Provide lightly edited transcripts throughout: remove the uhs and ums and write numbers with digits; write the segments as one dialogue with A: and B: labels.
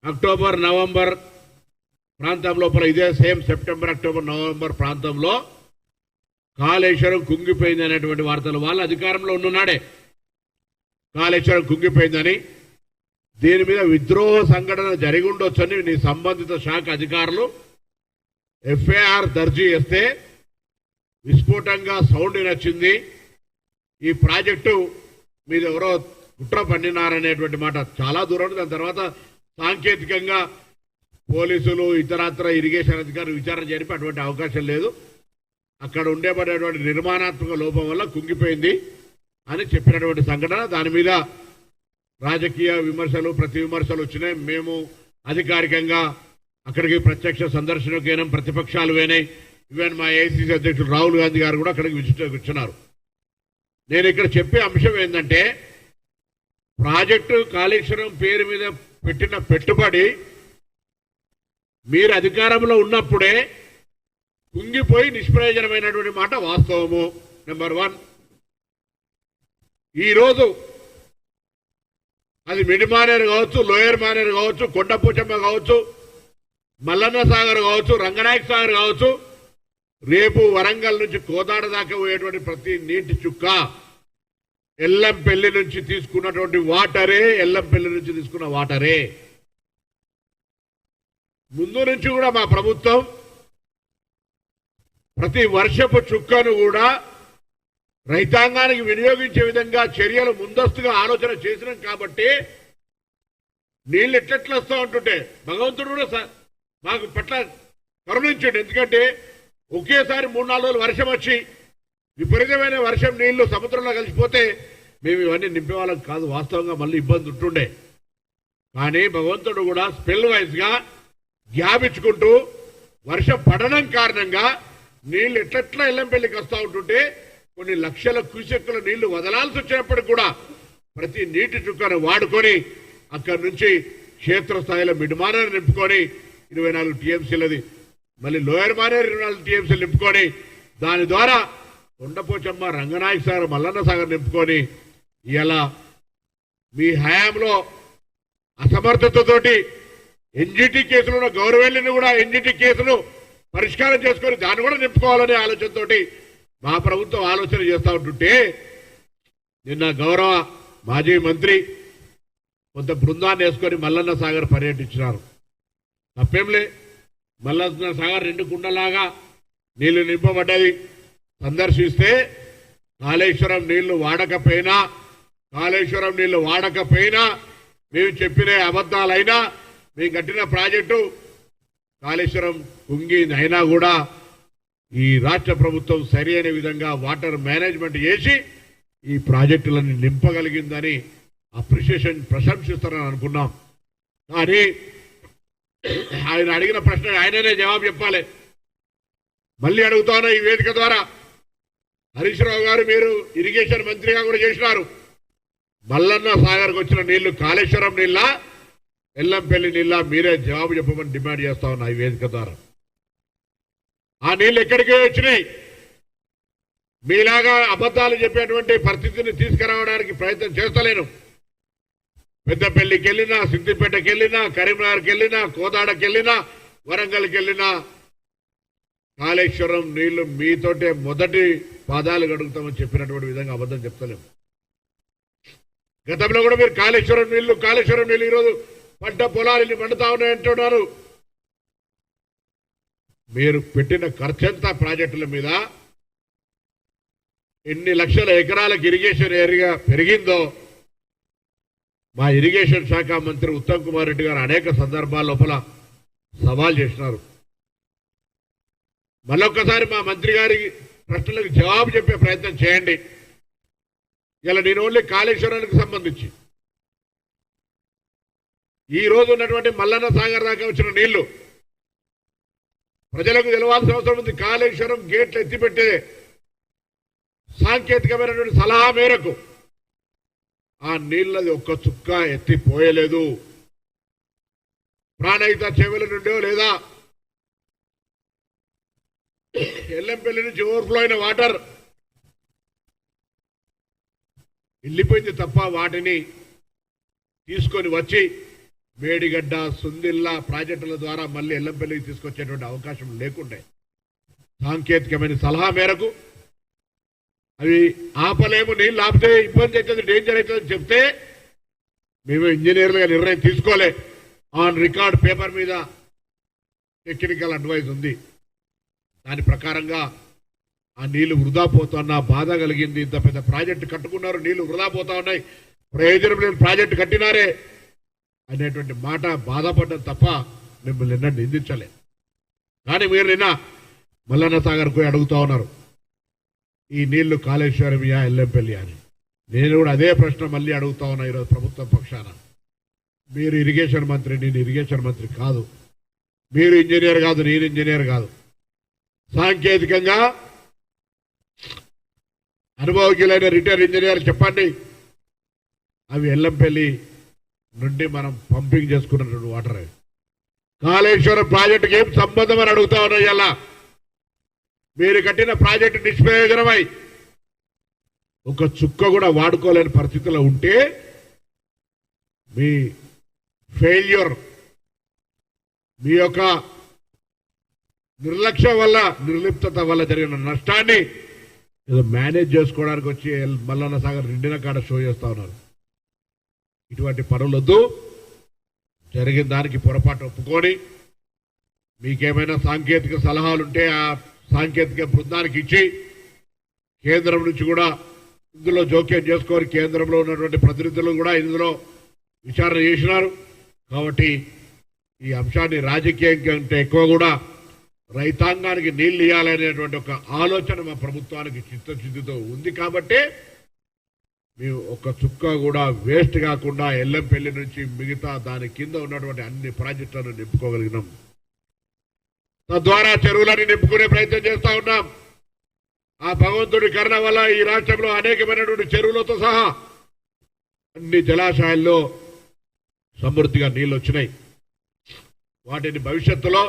A: October November ప్రాంతం లోపల ఇదే సేమ్ సెప్టెంబర్ అక్టోబర్ నవంబర్ ప్రాంతంలో కాళేశ్వరం కుంగిపోయింది అనేటువంటి వార్తలు వాళ్ళ అధికారంలో ఉన్ననాడే కాళేశ్వరం కుంగిపోయిందని దీని మీద విద్రోహ సంఘటన జరిగి ఉండొచ్చని నీ సంబంధిత శాఖ అధికారులు ఎఫ్ఐఆర్ దర్జీ చేస్తే విస్ఫోటంగా సౌండ్ నచ్చింది ఈ ప్రాజెక్టు మీద ఎవరో కుట్ర పండినారనేటువంటి మాట చాలా దూరం. దాని తర్వాత సాంకేతికంగా పోలీసులు ఇతరత్ర ఇరిగేషన్ అధికారులు విచారణ జరిపి అటువంటి అవకాశం లేదు, అక్కడ ఉండేబడేటువంటి నిర్మాణాత్మక లోపం వల్ల కుంగిపోయింది అని చెప్పినటువంటి సంఘటన. దాని మీద రాజకీయ విమర్శలు ప్రతి విమర్శలు వచ్చినాయి. మేము అధికారికంగా అక్కడికి ప్రత్యక్ష సందర్శనకైనా ప్రతిపక్షాలు వేనాయి. ఈవెన్ మా ఏఐసీసీ అధ్యక్షుడు రాహుల్ గాంధీ గారు కూడా అక్కడికి విజిట్ వచ్చినారు. నేను ఇక్కడ చెప్పే అంశం ఏంటంటే ప్రాజెక్టు కాళేశ్వరం పేరు మీద పెట్టిన పెట్టుబడి మీరు అధికారంలో ఉన్నప్పుడే కుంగిపోయి నిష్ప్రయోజనమైనటువంటి మాట వాస్తవము. నెంబర్ 1. ఈరోజు అది మిడ్ మానేరు కావచ్చు, లోయర్ మానేరు కావచ్చు, కొండపోచమ్మ కావచ్చు, మల్లన్న సాగర్ కావచ్చు, రంగనాయక సాగర్ కావచ్చు, రేపు వరంగల్ నుంచి కోదాడ దాకా పోయేటువంటి ప్రతి నీటి చుక్క ఎల్లంపల్లి నుంచి తీసుకున్నటువంటి వాటరే, ఎల్లంపల్లి నుంచి తీసుకున్న వాటరే. ముందు నుంచి కూడా మా ప్రభుత్వం ప్రతి వర్షపు చుక్కను కూడా రైతాంగానికి వినియోగించే విధంగా చర్యలు ముందస్తుగా ఆలోచన చేసినాం కాబట్టి నీళ్ళు ఎట్లెట్లా వస్తూ ఉంటుంటే భగవంతుడు కూడా మాకు పట్ల కరుణించండి. ఎందుకంటే ఒకేసారి 3-4 రోజులు వర్షం వచ్చి విపరీతమైన వర్షం నీళ్లు సముద్రంలో కలిసిపోతే మేము ఇవన్నీ నింపేవాళ్ళం కాదు, వాస్తవంగా మళ్ళీ ఇబ్బంది ఉంటుండే. కానీ భగవంతుడు కూడా స్పెల్ వైజ్ గా గ్యాప్ ఇచ్చుకుంటూ వర్షం పడడం కారణంగా నీళ్లు ఎట్లెట్లా ఎల్లంపల్లికి వస్తూ ఉంటుంటే కొన్ని లక్షల క్యూసెక్కుల నీళ్లు వదలాల్సి వచ్చినప్పటికి కూడా ప్రతి నీటి చుక్కను వాడుకొని అక్కడి నుంచి క్షేత్రస్థాయిలో మిడ్ మానేరు నింపుకొని 24 టీఎంసీలది, మళ్ళీ లోయర్ మానేరు 24 టీఎంసీలు నింపుకొని దాని ద్వారా కొండపోచమ్మ, రంగనాయక సాగర్, మల్లన్న సాగర్ నింపుకొని ఇలా మీ హయాంలో అసమర్థతతోటి ఎన్జిటి కేసులో గౌరవెల్లిని కూడా ఎన్జిటి కేసును పరిష్కారం చేసుకొని దాన్ని కూడా నింపుకోవాలనే ఆలోచనతోటి మా ప్రభుత్వం ఆలోచన చేస్తూ ఉంటుంటే నిన్న గౌరవ మాజీ మంత్రి కొంత బృందాన్ని వేసుకొని మల్లన్న సాగర్ పర్యటించినారు. తప్పేంలే, మల్లన్న సాగర్ 2 కుండలాగా నీళ్లు నింపబడ్డది. సందర్శిస్తే కాళేశ్వరం నీళ్లు వాడకపోయినా మేము చెప్పిన అబద్ధాలైనా మేము కట్టిన ప్రాజెక్టు కాళేశ్వరం కుంగినైనా కూడా ఈ రాష్ట్ర ప్రభుత్వం సరి అయిన విధంగా వాటర్ మేనేజ్మెంట్ చేసి ఈ ప్రాజెక్టులను నింపగలిగిందని అప్రిషియేషన్ ప్రశంసిస్తారని అనుకున్నాం. కానీ ఆయన అడిగిన ప్రశ్న ఆయననే జవాబు చెప్పాలి. మళ్ళీ అడుగుతాను ఈ వేదిక ద్వారా, హరీష్ రావు గారు మీరు ఇరిగేషన్ మంత్రిగా కూడా చేసినారు, మల్లన్న సాగర్కి వచ్చిన నీళ్లు కాళేశ్వరం నీళ్ళ, ఎల్లంపల్లి నీళ్ళ, మీరే జవాబు చెప్పమని డిమాండ్ చేస్తా ఉన్నా ఈ వేదిక ద్వారా. ఆ నీళ్లు ఎక్కడికి వచ్చినాయి? మీలాగా అబద్ధాలు చెప్పేటువంటి పరిస్థితిని తీసుకురావడానికి ప్రయత్నం చేస్తలేను. పెద్దపల్లికి వెళ్ళినా, సిద్దిపేటకి వెళ్ళినా, కరీంనగర్కి వెళ్ళినా, కోదాడకి వెళ్ళినా, వరంగల్కి వెళ్ళినా కాళేశ్వరం నీళ్లు మీతోటే మొదటి పాదాలు గడుగుతామని చెప్పినటువంటి విధంగా అబద్ధం చెప్తలేము. గతంలో కూడా మీరు కాళేశ్వరం నీళ్లు ఈరోజు పంట పొలాలు పండుతా ఉన్నాయంటున్నారు. మీరు పెట్టిన ఖర్చంతా ప్రాజెక్టుల మీద ఎన్ని లక్షల ఎకరాలకు ఇరిగేషన్ ఏరియా పెరిగిందో మా ఇరిగేషన్ శాఖ మంత్రి ఉత్తమ్ కుమార్ రెడ్డి గారు అనేక సందర్భాల లోపల సవాల్ చేసినారు. మళ్ళొక్కసారి మా మంత్రి గారి ప్రశ్నలకు జవాబు చెప్పే ప్రయత్నం చేయండి. ఇలా నేను ఓన్లీ కాళేశ్వరానికి సంబంధించి ఈ రోజు ఉన్నటువంటి మల్లన్న సాగర్ దాకా వచ్చిన నీళ్లు ప్రజలకు తెలవాల్సిన అవసరం ఉంది. కాళేశ్వరం గేట్లు ఎత్తిపెట్టే సాంకేతికమైనటువంటి సలహా మేరకు ఆ నీళ్ళది ఒక్క చుక్క ఎత్తిపోయలేదు. ప్రాణహిత చెవుల నుండో లేదా ఎల్లంపల్లి నుంచి ఓవర్ఫ్లో అయిన వాటర్ వెళ్ళిపోయింది తప్ప వాటిని తీసుకొని వచ్చి మేడిగడ్డ సుందిల్లా ప్రాజెక్టుల ద్వారా మళ్ళీ ఎల్లంపల్లికి తీసుకొచ్చేటువంటి అవకాశం లేకుండే సాంకేతికమైన సలహా మేరకు అవి ఆపలేము, నీళ్ళు ఆపితే ఇబ్బంది అవుతుంది, డేంజర్ అవుతుందని చెప్తే మేము ఇంజనీర్లుగా నిర్ణయం తీసుకోలే. ఆన్ రికార్డ్ పేపర్ మీద టెక్నికల్ అడ్వైజ్ ఉంది. దాని ప్రకారంగా ఆ నీళ్లు వృధా పోతున్న బాధ కలిగింది. ఇంత పెద్ద ప్రాజెక్టు కట్టుకున్నారు, నీళ్లు వృధా పోతా ఉన్నాయి, ప్రయోజనం లేని ప్రాజెక్టు కట్టినారే అనేటువంటి మాట బాధపడ్డం తప్ప మిమ్మల్ని నిన్న నిందించలే. కానీ మీరు నిన్న మల్లన్న సాగర్ పోయి అడుగుతా ఉన్నారు, ఈ నీళ్లు కాళేశ్వరమియా ఎల్లంపల్లి అని. నేను కూడా అదే ప్రశ్న మళ్ళీ అడుగుతా ఉన్నా ఈరోజు ప్రభుత్వం పక్షాన. మీరు ఇరిగేషన్ మంత్రి, నేను ఇరిగేషన్ మంత్రి కాదు, మీరు ఇంజనీర్ కాదు, నేను ఇంజనీర్ కాదు. సాంకేతికంగా అనుభవజ్ఞులైన రిటైర్ ఇంజనీర్ చెప్పండి, అవి ఎల్లంపల్లి నుండి మనం పంపింగ్ చేసుకున్నటువంటి వాటర్ కాళేశ్వరం ప్రాజెక్టుకి ఏం సంబంధం అని అడుగుతా ఉన్నా. ఇలా మీరు కట్టిన ప్రాజెక్టు నిష్ప్రయోజనమై ఒక చుక్క కూడా వాడుకోలేని పరిస్థితిలో ఉంటే మీ ఫెయిల్యూర్, మీ యొక్క నిర్లక్ష్యం వల్ల, నిర్లిప్తత వల్ల జరిగిన నష్టాన్ని ఏదో మేనేజ్ చేసుకోవడానికి వచ్చి మల్లన్న సాగర్ నిండిన కాడ షో చేస్తా ఉన్నారు. ఇటువంటి పనులొద్దు. జరిగిన దానికి పొరపాటు ఒప్పుకొని మీకేమైనా సాంకేతిక సలహాలుంటే ఆ సాంకేతిక బృందానికి ఇచ్చి కేంద్రం నుంచి కూడా ఇందులో జోక్యం చేసుకొని కేంద్రంలో ఉన్నటువంటి ప్రతినిధులు కూడా ఇందులో విచారణ చేసినారు. కాబట్టి ఈ అంశాన్ని రాజకీయం కంటే ఎక్కువ కూడా రైతాంగానికి నీళ్లు ఇవ్వాలనేటువంటి ఒక ఆలోచన మా ప్రభుత్వానికి చిత్తశుద్ధితో ఉంది. కాబట్టి మేము ఒక చుక్క కూడా వేస్ట్ కాకుండా ఎల్లంపల్లి నుంచి మిగతా దాని కింద ఉన్నటువంటి అన్ని ప్రాజెక్టులను నింపుకోగలిగినాం. తద్వారా చెరువులని నింపుకునే ప్రయత్నం చేస్తా ఉన్నాం. ఆ భగవంతుడి కరుణ వల్ల ఈ రాష్ట్రంలో అనేకమైనటువంటి చెరువులతో సహా అన్ని జలాశయాల్లో సమృద్ధిగా నీళ్లు వచ్చినాయి. వాటిని భవిష్యత్తులో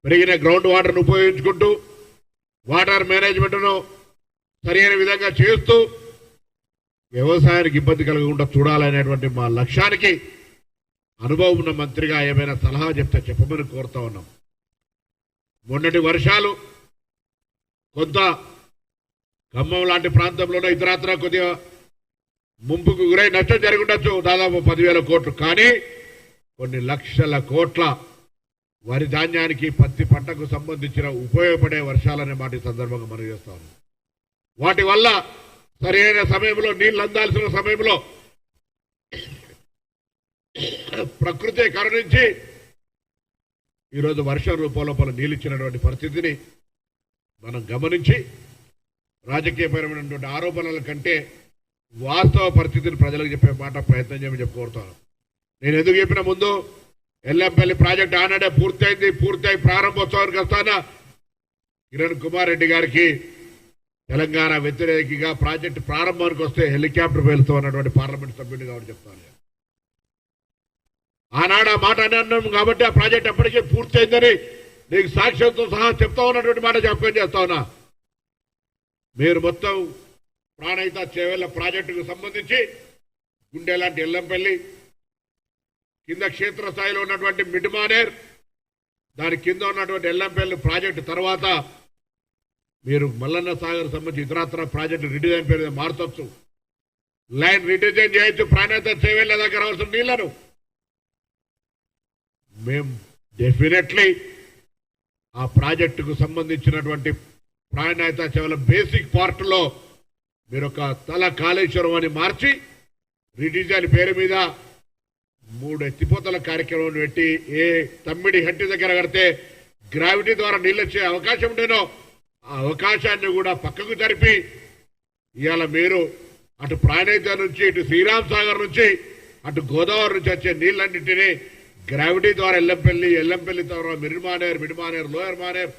A: పెరిగిన గ్రౌండ్ వాటర్ను ఉపయోగించుకుంటూ వాటర్ మేనేజ్మెంట్ను సరైన విధంగా చేస్తూ వ్యవసాయానికి ఇబ్బంది కలగకుండా చూడాలనేటువంటి మా లక్ష్యానికి అనుభవం ఉన్న మంత్రిగా ఏమైనా సలహా చెప్తే చెప్పమని కోరుతా ఉన్నాం. మొన్నటి వర్షాలు కొంత ఖమ్మం లాంటి ప్రాంతంలోనే ఇతరత్రా కొద్దిగా ముంపుకు గురై నష్టం జరిగి ఉండొచ్చు, దాదాపు 10,000 కోట్లు. కానీ కొన్ని లక్షల కోట్ల వరి ధాన్యానికి, పత్తి పంటకు సంబంధించిన ఉపయోగపడే వర్షాలనే మాట ఈ సందర్భంగా మనం చేస్తా ఉన్నాం. వాటి వల్ల సరైన సమయంలో నీళ్లు అందాల్సిన సమయంలో ప్రకృతి కరుణించి ఈరోజు వర్షం రూపంలో నీళ్ళు ఇచ్చినటువంటి పరిస్థితిని మనం గమనించి రాజకీయపరమైనటువంటి ఆరోపణల కంటే వాస్తవ పరిస్థితిని ప్రజలకు చెప్పే మాట ప్రయత్నం చేయమని చెప్పుకోరుతాను. నేను ఎందుకు చెప్పిన ముందు ఎల్లంపల్లి ప్రాజెక్టు ఆనాడే పూర్తయింది. పూర్తయి ప్రారంభోత్సవానికి వస్తానా కిరణ్ కుమార్ రెడ్డి గారికి తెలంగాణ వ్యతిరేకిగా ప్రాజెక్టు ప్రారంభానికి వస్తే హెలికాప్టర్ వెళ్తూ ఉన్నటువంటి పార్లమెంట్ సభ్యుడిని కాబట్టి చెప్తాను. ఆనాడు ఆ మాట అన్నాం కాబట్టి ఆ ప్రాజెక్ట్ అప్పటికే పూర్తయిందని నీకు సాక్ష్యంతో సహా చెప్తా ఉన్నటువంటి మాట జ్ఞాపకం చేస్తా ఉన్నా. మీరు మొత్తం ప్రాణహిత చేవెళ్ల ప్రాజెక్టుకు సంబంధించి గుండె లాంటి ఎల్లంపల్లి కింద క్షేత్రస్థాయిలో ఉన్నటువంటి మిడ్మానేర్, దాని కింద ఉన్నటువంటి ఎల్లంపల్లి ప్రాజెక్టు తర్వాత మీరు మల్లన్న సాగర్ సంబంధించి ఇతరత్ర ప్రాజెక్టు రిడిజైన్ పేరు మార్చొచ్చు, లైన్ రిడిజైన్ చేయొచ్చు. ప్రాణహిత చేవెళ్ల దగ్గర అవసరం నీళ్లను మేము డెఫినెట్లీ ఆ ప్రాజెక్టుకు సంబంధించినటువంటి ప్రాణహిత చేవెళ్ల బేసిక్ పార్ట్లో మీరు ఒక తల కాళేశ్వరం అని మార్చి రిడిజైన్ పేరు మీద 3 ఎత్తిపోతల కార్యక్రమం పెట్టి ఏ తమ్మిడి హట్టి దగ్గర కడితే గ్రావిటీ ద్వారా నీళ్ళు వచ్చే అవకాశం ఉండేనో ఆ అవకాశాన్ని కూడా పక్కకు జరిపి ఇవాళ మీరు అటు ప్రాణహిత నుంచి, ఇటు శ్రీరామ్ సాగర్ నుంచి, అటు గోదావరి నుంచి వచ్చే నీళ్ళన్నింటినీ గ్రావిటీ ద్వారా ఎల్లంపల్లి ద్వారా మిడ్మానేర్, లోయర్ మానేర్,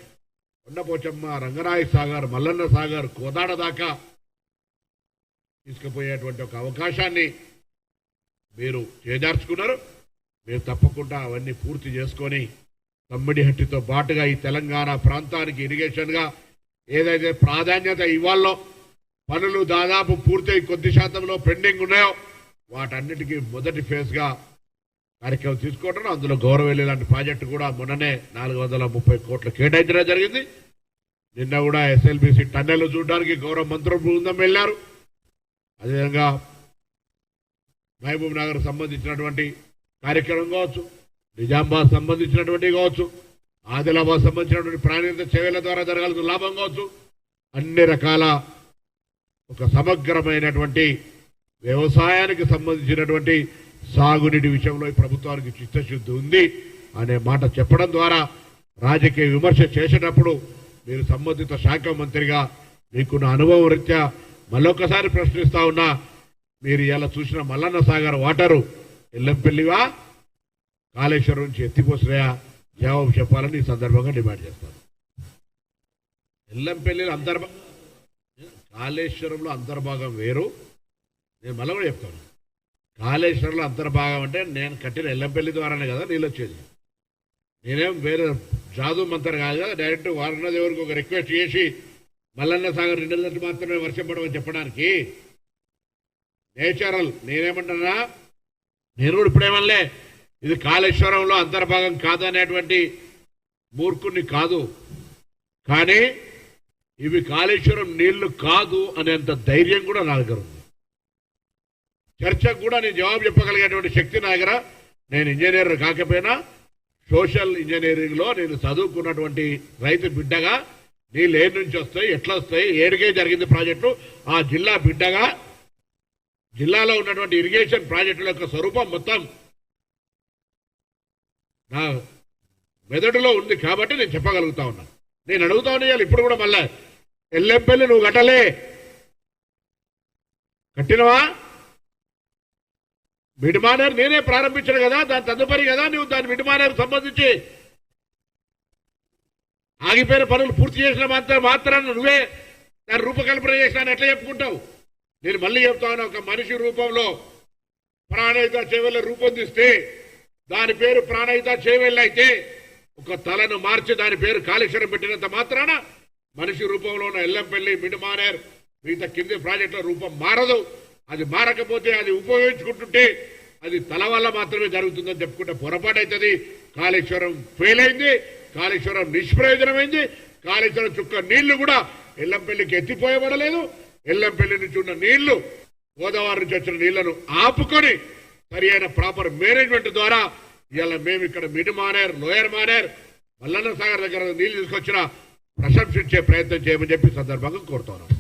A: కొండపోచమ్మ, రంగరాయ సాగర్, మల్లన్న సాగర్, కోదాడ దాకా తీసుకుపోయేటువంటి ఒక అవకాశాన్ని మీరు చేజార్చుకున్నారు. మీరు తప్పకుండా అవన్నీ పూర్తి చేసుకొని తమ్మిడిహట్టితో పాటుగా ఈ తెలంగాణ ప్రాంతానికి ఇరిగేషన్గా ఏదైతే ప్రాధాన్యత ఇవ్వాలో పనులు దాదాపు పూర్తయి కొద్ది శాతంలో పెండింగ్ ఉన్నాయో వాటన్నిటికీ మొదటి ఫేజ్గా కార్యక్రమం తీసుకోవడం, అందులో గౌరవెల్లి లాంటి ప్రాజెక్టు కూడా మొన్ననే 430 కోట్లు కేటాయించడం జరిగింది. నిన్న కూడా ఎస్ఎల్బిసి టన్నెల్ చూడడానికి గౌరవ మంత్రుల బృందం వెళ్లారు. అదేవిధంగా మహబూబ్ నగర్ సంబంధించినటువంటి కార్యక్రమం కావచ్చు, నిజామాబాద్ సంబంధించినటువంటి కావచ్చు, ఆదిలాబాద్ సంబంధించినటువంటి ప్రాణిత సేవల ద్వారా జరగాల్సిన లాభం కావచ్చు, అన్ని రకాల ఒక సమగ్రమైనటువంటి వ్యవసాయానికి సంబంధించినటువంటి సాగునీటి విషయంలో ఈ ప్రభుత్వానికి చిత్తశుద్ధి ఉంది అనే మాట చెప్పడం ద్వారా రాజకీయ విమర్శ చేసేటప్పుడు మీరు సంబంధిత శాఖ మంత్రిగా మీకున్న అనుభవం రీత్యా మళ్ళొకసారి ప్రశ్నిస్తా ఉన్నా, మీరు ఇలా చూసిన మల్లన్న సాగర్ వాటరు ఎల్లంపల్లివా కాళేశ్వరం నుంచి ఎత్తిపోసినాయా జవాబు చెప్పాలని ఈ సందర్భంగా డిమాండ్ చేస్తాను. ఎల్లంపల్లిలో కాళేశ్వరంలో అంతర్భాగం వేరు. నేను మళ్ళీ కూడా చెప్తాను, కాళేశ్వరంలో అంతర్భాగం అంటే నేను కట్టిన ఎల్లంపల్లి ద్వారానే కదా నీళ్ళు వచ్చేది. నేనేం వేరే జాదు మంతర్ కాదు కదా, డైరెక్ట్ వారన్న దేవుడికి ఒక రిక్వెస్ట్ చేసి మల్లన్న సాగర్ 2 నెలలు మాత్రమే వర్షం పడమని చెప్పడానికి నేచురల్. నేనేమంటున్నా, నేను కూడా ఇప్పుడేమనలే ఇది కాళేశ్వరంలో అంతర్భాగం కాదనేటువంటి మూర్ఖుని కాదు, కానీ ఇవి కాళేశ్వరం నీళ్లు కాదు అనేంత ధైర్యం కూడా నా దగ్గర ఉంది. చర్చకు కూడా నేను జవాబు చెప్పగలిగేటువంటి శక్తి నా దగ్గర. నేను ఇంజనీర్ కాకపోయినా సోషల్ ఇంజనీరింగ్ లో నేను చదువుకున్నటువంటి రైతు బిడ్డగా నీళ్ళు ఏడు నుంచి వస్తాయి, ఎట్లా వస్తాయి, ఏడుకే జరిగింది ప్రాజెక్టు, ఆ జిల్లా బిడ్డగా జిల్లాలో ఉన్నటువంటి ఇరిగేషన్ ప్రాజెక్టుల యొక్క స్వరూపం మొత్తం నా మెదడులో ఉంది కాబట్టి నేను చెప్పగలుగుతా ఉన్నా. నేను అడుగుతా ఉన్నాను ఇప్పుడు కూడా మళ్ళా, ఎల్లంపల్లి నువ్వు కట్టలే, కట్టినవా? మిడ్మానేర్ నేనే ప్రారంభించాను కదా, దాని తదుపరి కదా నువ్వు దాని మిడ్మానేర్ సంబంధించి ఆగిపోయిన పనులు పూర్తి చేసిన మాత్రాన్ని నువ్వే దాని రూపకల్పన చేసినా ఎట్లా చెప్పుకుంటావు? నేను మళ్ళీ చెప్తాను, ఒక మనిషి రూపంలో ప్రాణహిత చేవెళ్ళ రూపొందిస్తే దాని పేరు ప్రాణహిత చేవెళ్ళ అయితే ఒక తలను మార్చి దాని పేరు కాళేశ్వరం పెట్టినంత మాత్రాన మనిషి రూపంలో ఉన్న ఎల్లంపల్లి మిడ్మానేర్ మిగతా కింది ప్రాజెక్టుల రూపం మారదు. అది మారకపోతే అది ఉపయోగించుకుంటుంటే అది తల వల్ల మాత్రమే జరుగుతుందని చెప్పుకుంటే పొరపాటు అవుతుంది. కాళేశ్వరం ఫెయిల్ అయింది, కాళేశ్వరం నిష్ప్రయోజనమైంది, కాళేశ్వరం చుక్క నీళ్లు కూడా ఎల్లంపల్లికి ఎత్తిపోయబడలేదు. ఎల్లంపల్లి నుంచి ఉన్న నీళ్లు గోదావరి నుంచి వచ్చిన నీళ్లను ఆపుకొని సరి అయిన ప్రాపర్ మేనేజ్మెంట్ ద్వారా ఇవాళ మేము ఇక్కడ మిడ్మానేర్, లోయర్ మానేర్, మల్లన్న సాగర్ దగ్గర నీళ్లు తీసుకొచ్చిన ప్రశంసించే ప్రయత్నం చేయమని చెప్పి సందర్భంగా కోరుతున్నాం.